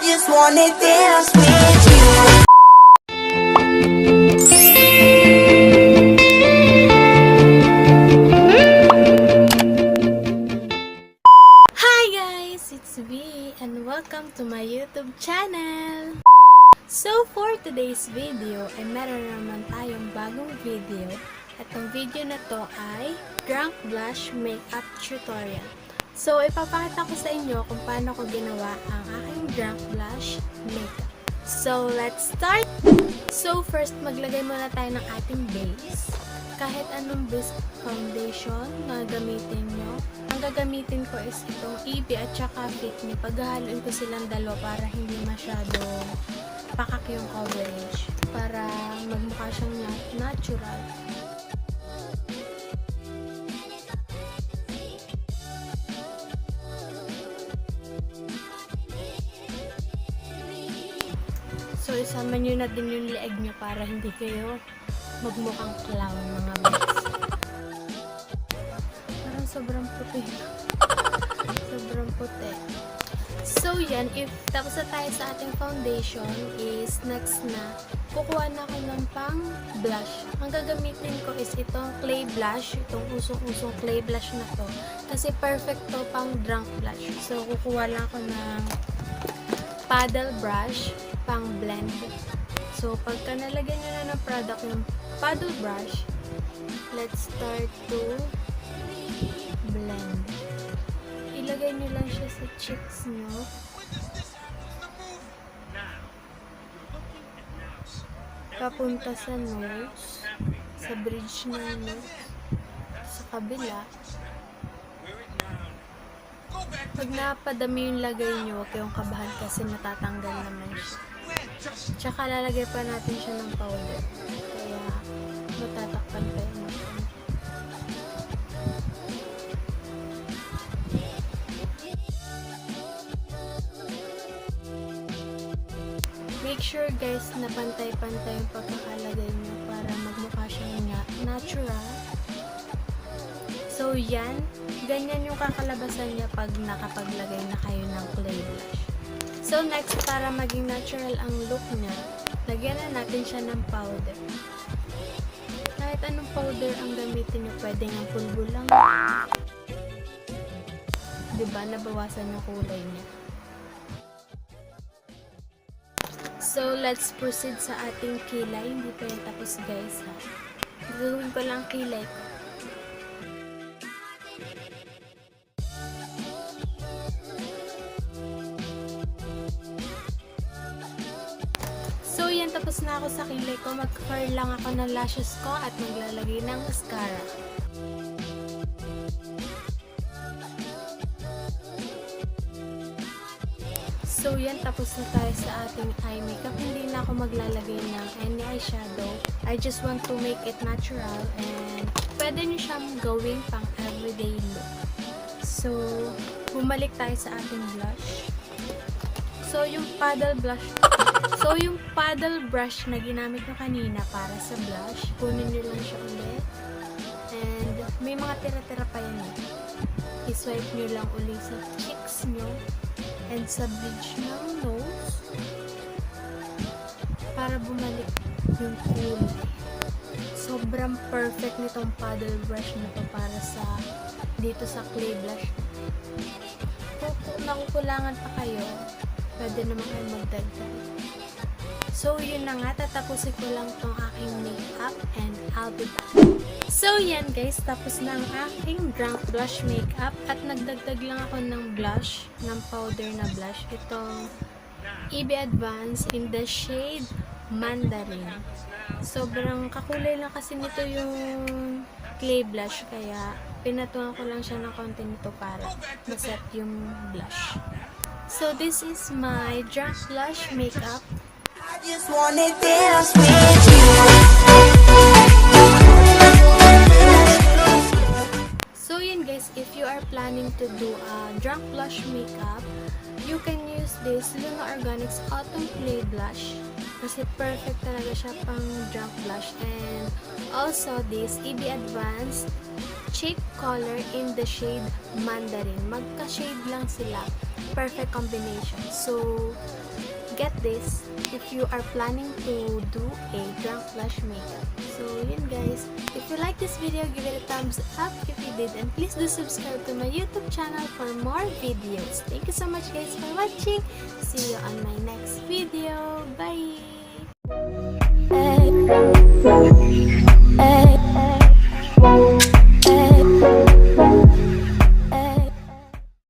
just wanna dance with you. Hi guys! It's V and welcome to my YouTube channel! So for today's video ay meron naman tayong bagong video at ang video na to ay drunk blush makeup tutorial. So ipapakita ko sa inyo kung paano ko ginawa ang aking drunk blush makeup. So let's start! So first maglagay muna tayo ng ating base. Kahit anong base foundation na gamitin nyo. Ang gagamitin ko is itong EB at saka Fit Me. Paghahaluin ko silang dalawa para hindi masyadong pakak yung coverage. Para magmukha siyang natural. So isama nyo na din yung leeg nyo para hindi kayo magmukhang clown mga boys. Parang sobrang puti. Sobrang puti. So yan, if tapos na tayo sa ating foundation is next na, kukuha na ako ng pang blush. Ang gagamitin ko is itong clay blush, itong usong-usong clay blush na to. Kasi perfect to pang drunk blush. So kukuha lang ako ng paddle brush pang blend. So pagka nalagyan nyo na ng product ng paddle brush, let's start to blend. Ilagay nyo lang siya sa cheeks nyo. Papunta sa nose, sa bridge ng nose, sa kabila. Pag napadami yung lagay nyo, huwag kayong kabahan kasi matatanggal naman siya. Tsaka lalagay pa natin siya ng powder. Kaya matatakpan kayo natin. Make sure guys na pantay-pantay yung pagkakalagay nyo para magmukha siyang natural. So yan, ganyan yung kakalabasan niya pag nakapaglagay na kayo ng clay blush. So next, para maging natural ang look niya, lagyan na natin siya ng powder. Kahit anong powder ang gamitin nyo, pwede ng pulbo lang. Diba, nabawasan yung kulay niya. So let's proceed sa ating kilay. Hindi pa yung tapos guys ha. Gagawin ko lang kilay ko. So yan, tapos na ako sa kilay ko. Mag-curl lang ako ng lashes ko at maglalagay ng mascara. So yan, tapos na tayo sa ating eye makeup. Hindi na ako maglalagay ng any eyeshadow. I just want to make it natural and pwede nyo siyang gawing pang everyday look. So, bumalik tayo sa ating blush. So yung paddle brush na ginamit nyo kanina para sa blush, kunin nyo lang siya ulit. And may mga tira-tira pa yan. I-swipe nyo lang ulit sa cheeks nyo and sa bridge ng nose para bumalik yung kulay. Sobrang perfect nitong paddle brush na to para sa dito sa clay blush. Kung nakukulangan pa kayo, pwede naman kayo magdagdag. So yun na nga, tatapusin ko lang tong aking makeup and I'll be back. So yan guys, tapos na ang aking drunk blush makeup at nagdagdag lang ako ng blush, ng powder na blush. Itong EB Advance in the shade Mandarin. Sobrang kakulay lang kasi nito yung clay blush, kaya pinatuan ko lang siya ng konti nito para maset yung blush. So this is my drunk blush makeup. I just wanna dance with you. So yun guys, if you are planning to do a drunk blush makeup, you can use this Luna Organics Autumn Clay Blush kasi perfect talaga siya pang drunk blush. And also this EB Advanced Cheek Color in the shade Mandarin. Magka-shade lang sila. Perfect combination. So get this if you are planning to do a drunk blush makeup. So yun guys, if you like this video, give it a thumbs up if you did, and please do subscribe to my YouTube channel for more videos. Thank you so much guys for watching. See you on my next video. Bye!